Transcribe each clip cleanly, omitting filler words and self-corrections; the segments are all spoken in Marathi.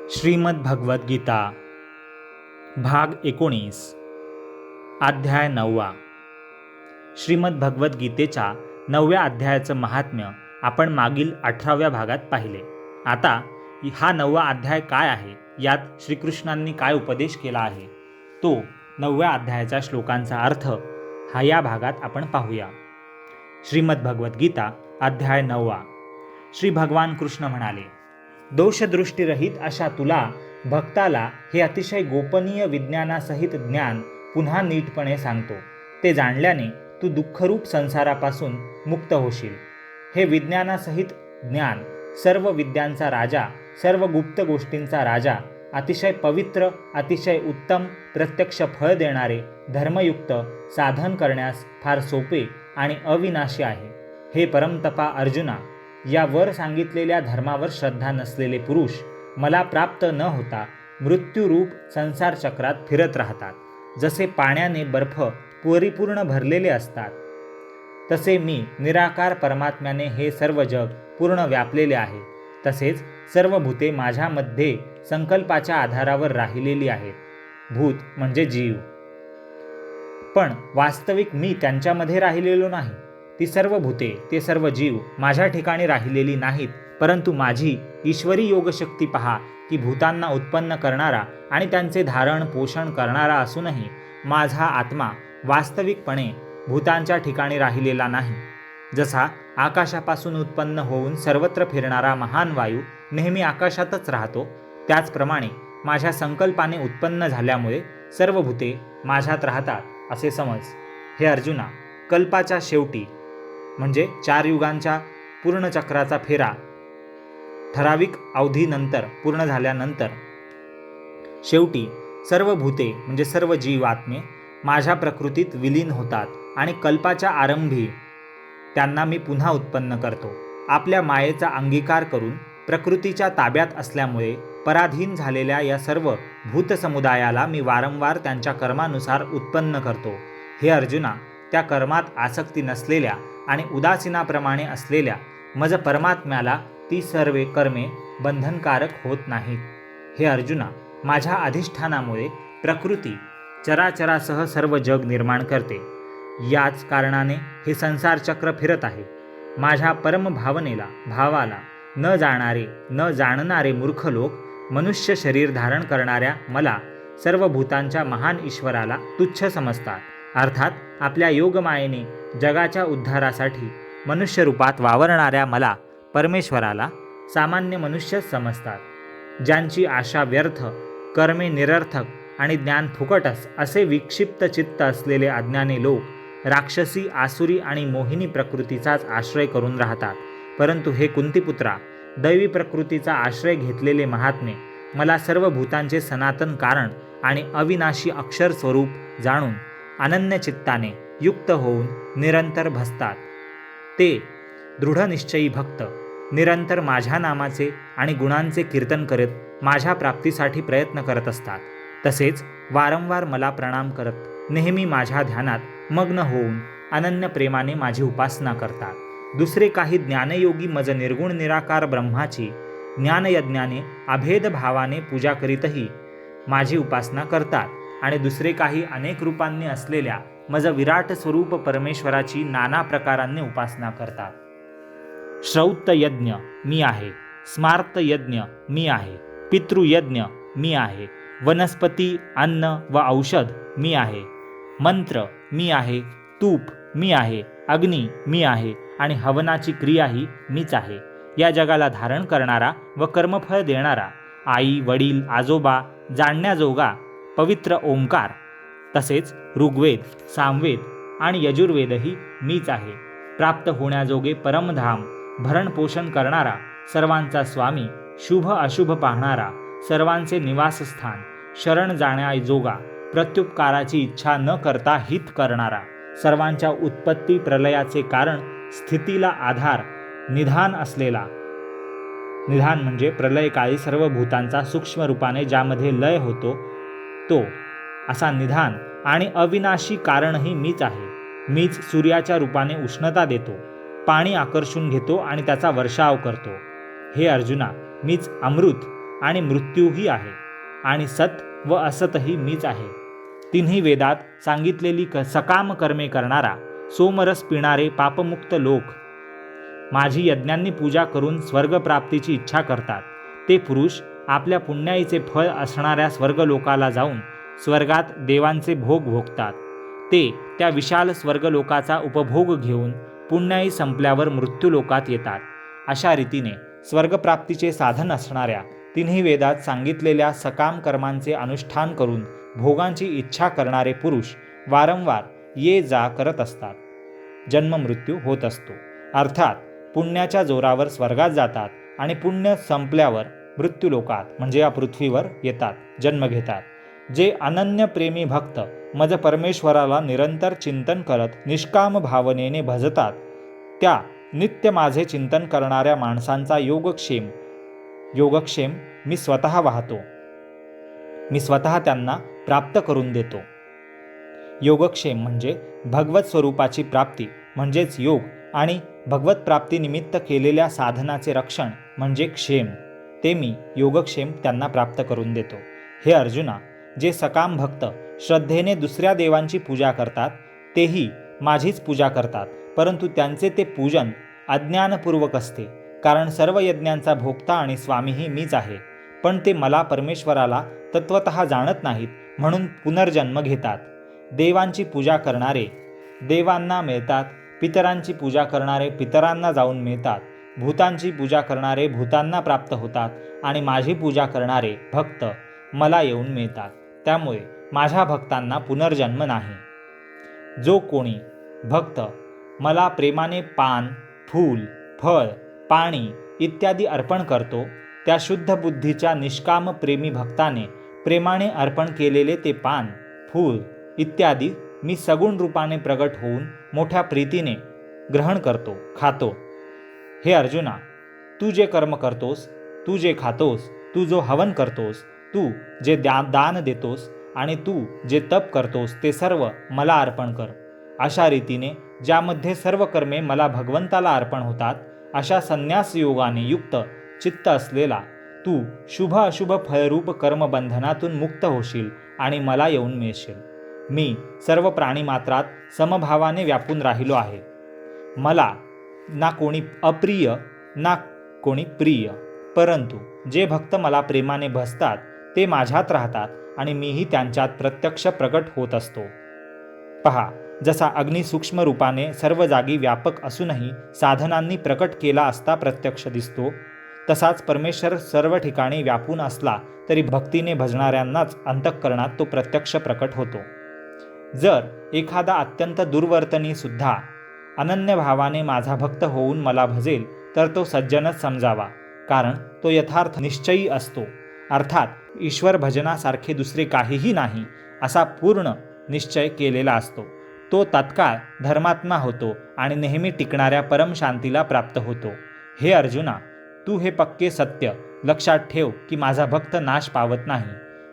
श्रीमद्भगवद्गीता भाग 19 अध्याय 9. श्रीमद्भगवद्गीतेच्या 9व्या अध्यायाचं महात्म्य आपण मागील 18व्या भागात पाहिले. आता हा 9वा अध्याय काय आहे, यात श्रीकृष्णांनी काय उपदेश केला आहे, तो 9व्या अध्यायाच्या श्लोकांचा अर्थ हा या भागात आपण पाहूया. श्रीमद्भगवद्गीता अध्याय 9. श्री भगवान कृष्ण म्हणाले, दोषदृष्टीरहित अशा तुला भक्ताला हे अतिशय गोपनीय विज्ञानासहित ज्ञान पुन्हा नीटपणे सांगतो. ते जाणल्याने तू दुःखरूप संसारापासून मुक्त होशील. हे विज्ञानासहित ज्ञान सर्व विद्यांचा राजा, सर्व गुप्त गोष्टींचा राजा, अतिशय पवित्र, अतिशय उत्तम, प्रत्यक्ष फळ देणारे, धर्मयुक्त, साधन करण्यास फार सोपे आणि अविनाशी आहे. हे परमतपा अर्जुना, या वर सांगितलेल्या धर्मावर श्रद्धा नसलेले पुरुष मला प्राप्त न होता मृत्यूरूप संसार चक्रात फिरत राहतात. जसे पाण्याने बर्फ परिपूर्ण भरलेले असतात, तसे मी निराकार परमात्म्याने हे सर्व जग पूर्ण व्यापलेले आहे. तसेच सर्व भूते माझ्यामध्ये संकल्पाच्या आधारावर राहिलेली आहेत. भूत म्हणजे जीव, पण वास्तविक मी त्यांच्यामध्ये राहिलेलो नाही. ती सर्व भूते, ते सर्व जीव माझ्या ठिकाणी राहिलेली नाहीत, परंतु माझी ईश्वरी योगशक्ती पहा की भूतांना उत्पन्न करणारा आणि त्यांचे धारण पोषण करणारा असूनही माझा आत्मा वास्तविकपणे भूतांच्या ठिकाणी राहिलेला नाही. जसा आकाशापासून उत्पन्न होऊन सर्वत्र फिरणारा महान वायू नेहमी आकाशातच राहतो, त्याचप्रमाणे माझ्या संकल्पाने उत्पन्न झाल्यामुळे सर्व भूते माझ्यात राहतात असे समज. हे अर्जुना, कल्पाच्या शेवटी म्हणजे 4 युगांच्या पूर्ण चक्राचा फेरा ठराविक अवधीनंतर पूर्ण झाल्यानंतर शेवटी सर्व भूते म्हणजे सर्व जीवात्मे माझ्या प्रकृतीत विलीन होतात आणि कल्पाच्या आरंभी त्यांना मी पुन्हा उत्पन्न करतो. आपल्या मायेचा अंगीकार करून प्रकृतीच्या ताब्यात असल्यामुळे पराधीन झालेल्या या सर्व भूतसमुदायाला मी वारंवार त्यांच्या कर्मानुसार उत्पन्न करतो. हे अर्जुना, त्या कर्मात आसक्ती नसलेल्या आणि उदासीनाप्रमाणे असलेल्या मज परमात्म्याला ती सर्व कर्मे बंधनकारक होत नाहीत. हे अर्जुना, माझ्या अधिष्ठानामुळे प्रकृती चराचरासह सर्व जग निर्माण करते. याच कारणाने हे संसार चक्र फिरत आहे. माझ्या परमभावनेला भावाला न जाणणारे मूर्ख लोक मनुष्य शरीर धारण करणाऱ्या मला, सर्व भूतांच्या महान ईश्वराला तुच्छ समजतात. अर्थात आपल्या योगमायेने जगाच्या उद्धारासाठी मनुष्य रूपात वावरणाऱ्या मला, परमेश्वराला सामान्य मनुष्यच समजतात. ज्यांची आशा व्यर्थ, कर्मे निरर्थक आणि ज्ञान फुकटच असे विक्षिप्त चित्त असलेले अज्ञानी लोक राक्षसी, आसुरी आणि मोहिनी प्रकृतीचाच आश्रय करून राहतात. परंतु हे कुंतीपुत्रा, दैवी प्रकृतीचा आश्रय घेतलेले महात्मे मला सर्व भूतांचे सनातन कारण आणि अविनाशी अक्षर स्वरूप जाणून अनन्य चित्ताने युक्त होऊन निरंतर भसतात. ते दृढनिश्चयी भक्त निरंतर माझ्या नामाचे आणि गुणांचे कीर्तन करत माझ्या प्राप्तीसाठी प्रयत्न करत असतात. तसेच वारंवार मला प्रणाम करत नेहमी माझ्या ध्यानात मग्न होऊन अनन्य प्रेमाने माझी उपासना करतात. दुसरे काही ज्ञानयोगी मज निर्गुण निराकार ब्रह्माची ज्ञानयज्ञाने अभेद भावाने पूजा करीतही माझी उपासना करतात आणि दुसरे काही अनेक रूपांनी असलेल्या मज विराट स्वरूप परमेश्वराची नाना प्रकारांनी उपासना करतात. श्रौत यज्ञ मी आहे, स्मार्त यज्ञ मी आहे, पितृयज्ञ मी आहे, वनस्पती, अन्न व औषध मी आहे, मंत्र मी आहे, तूप मी आहे, अग्नी मी आहे आणि हवनाची क्रियाही मीच आहे. या जगाला धारण करणारा व कर्मफळ देणारा, आई, वडील, आजोबा, जाणण्याजोगा पवित्र ओंकार, तसेच ऋग्वेद, सामवेद आणि यजुर्वेदही मीच आहे. प्राप्त होण्याजोगे परमधाम भरणपोषण करणारा, सर्वांचा स्वामी, शुभ अशुभ पाहणारा, सर्वांचे निवासस्थान, शरण जाण्याजोगा, प्रत्युपकाराची इच्छा न करता हित करणारा, सर्वांच्या उत्पत्ती प्रलयाचे कारण, स्थितीला आधार, निधान असलेला, निधान म्हणजे प्रलयकाळी सर्व भूतांचा सूक्ष्म रूपाने ज्यामध्ये लय होतो तो असा निधान आणि अविनाशी कारणही मीच आहे. मीच सूर्याच्या रूपाने उष्णता देतो, पाणी आकर्षून घेतो आणि त्याचा वर्षाव करतो. हे अर्जुना, मीच अमृत आणि मृत्यूही आहे, आणि सत व असतही मीच आहे. तिन्ही वेदात सांगितलेली सकाम कर्मे करणारा, सोमरस पिणारे पापमुक्त लोक माझी यज्ञांनी पूजा करून स्वर्गप्राप्तीची इच्छा करतात. ते पुरुष आपल्या पुण्याईचे फळ असणाऱ्या स्वर्गलोकाला जाऊन स्वर्गात देवांचे भोग भोगतात. ते त्या विशाल स्वर्गलोकाचा उपभोग घेऊन पुण्याई संपल्यावर मृत्यूलोकात येतात. अशा रीतीने स्वर्गप्राप्तीचे साधन असणाऱ्या तिन्ही वेदात सांगितलेल्या सकाम कर्मांचे अनुष्ठान करून भोगांची इच्छा करणारे पुरुष वारंवार ये जा करत असतात. जन्ममृत्यू होत असतो. अर्थात पुण्याच्या जोरावर स्वर्गात जातात आणि पुण्य संपल्यावर मृत्यूलोकात म्हणजे या पृथ्वीवर येतात, जन्म घेतात. जे अनन्य प्रेमी भक्त मज परमेश्वराला निरंतर चिंतन करत निष्काम भावनेने भजतात, त्या नित्य माझे चिंतन करणाऱ्या माणसांचा योगक्षेम मी स्वतः वाहतो. मी स्वतः त्यांना प्राप्त करून देतो. योगक्षेम म्हणजे भगवत स्वरूपाची प्राप्ती म्हणजेच योग, आणि भगवत प्राप्तीनिमित्त केलेल्या साधनाचे रक्षण म्हणजे क्षेम. ते मी योगक्षेम त्यांना प्राप्त करून देतो. हे अर्जुना, जे सकाम भक्त श्रद्धेने दुसऱ्या देवांची पूजा करतात तेही माझीच पूजा करतात, परंतु त्यांचे ते पूजन अज्ञानपूर्वक असते, कारण सर्व यज्ञांचा भोक्ता आणि स्वामीही मीच आहे. पण ते मला परमेश्वराला तत्वतः जाणत नाहीत, म्हणून पुनर्जन्म घेतात. देवांची पूजा करणारे देवांना मिळतात, पितरांची पूजा करणारे पितरांना जाऊन मिळतात, भूतांची पूजा करणारे भूतांना प्राप्त होतात, आणि माझी पूजा करणारे भक्त मला येऊन मिळतात. त्यामुळे माझ्या भक्तांना पुनर्जन्म नाही. जो कोणी भक्त मला प्रेमाने पान, फूल, फळ, पाणी इत्यादी अर्पण करतो, त्या शुद्ध बुद्धीच्या निष्काम प्रेमी भक्ताने प्रेमाने अर्पण केलेले ते पान, फूल इत्यादी मी सगुण रूपाने प्रगट होऊन मोठ्या प्रीतीने ग्रहण करतो, खातो. हे अर्जुना, तू जे कर्म करतोस, तू जे खातोस, तू जो हवन करतोस, तू जे दान देतोस आणि तू जे तप करतोस, ते सर्व मला अर्पण कर. अशा रीतीने ज्यामध्ये सर्व कर्मे मला भगवंताला अर्पण होतात, अशा संन्यास योगाने युक्त चित्त असलेला तू शुभ अशुभ फळरूप कर्मबंधनातून मुक्त होशील आणि मला येऊन मिळशील. मी सर्व प्राणीमात्रात समभावाने व्यापून राहिलो आहे. मला ना कोणी अप्रिय ना कोणी प्रिय, परंतु जे भक्त मला प्रेमाने भजतात ते माझ्यात राहतात आणि मीही त्यांच्यात प्रत्यक्ष प्रकट होत असतो. पहा, जसा अग्नी सूक्ष्म रूपाने सर्व जागी व्यापक असूनही साधनांनी प्रकट केला असता प्रत्यक्ष दिसतो, तसाच परमेश्वर सर्व ठिकाणी व्यापून असला तरी भक्तीने भजणाऱ्यांनाच अंतःकरणात तो प्रत्यक्ष प्रकट होतो. जर एखादा अत्यंत दुर्वर्तनी सुद्धा अनन्य भावाने माझा भक्त होऊन मला भजेल, तर तो सज्जनच समजावा, कारण तो यथार्थ निश्चयी असतो. अर्थात ईश्वर भजनासारखे दुसरे काहीही नाही असा पूर्ण निश्चय केलेला असतो. तो तत्काळ धर्मात्मा होतो आणि नेहमी टिकणाऱ्या परमशांतीला प्राप्त होतो. हे अर्जुना, तू हे पक्के सत्य लक्षात ठेव की माझा भक्त नाश पावत नाही.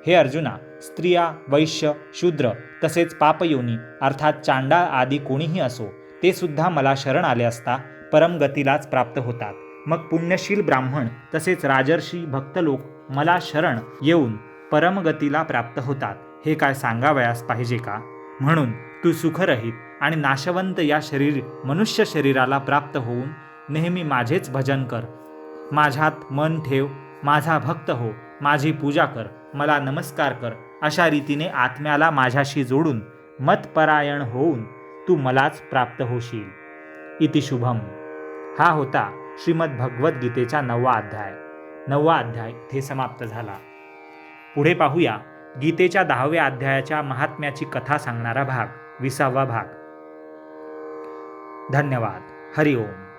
हे अर्जुना, स्त्रिया, वैश्य, शूद्र तसेच पापयोनी अर्थात चांडाळ आदी कोणीही असो, ते सुद्धा मला शरण आले असता परमगतीलाच प्राप्त होतात. मग पुण्यशील ब्राह्मण तसेच राजर्षी भक्त लोक मला शरण येऊन परमगतीला प्राप्त होतात. हे काय सांगावयास पाहिजे का? म्हणून तू सुखरहित आणि नाशवंत या मनुष्य शरीराला प्राप्त होऊन नेहमी माझेच भजन कर. माझ्यात मन ठेव, माझा भक्त हो, माझी पूजा कर, मला नमस्कार कर. अशा रीतीने आत्म्याला माझ्याशी जोडून मतपरायण होऊन तू मलाच प्राप्त होशील. इति शुभम. हा होता श्रीमद भगवद्गीतेचा 9वा अध्याय. 9वा अध्याय इथे समाप्त झाला. पुढे पाहूया गीतेच्या 10व्या अध्यायाच्या महात्म्याची कथा सांगणारा भाग, 20वा भाग. धन्यवाद. हरि ओम.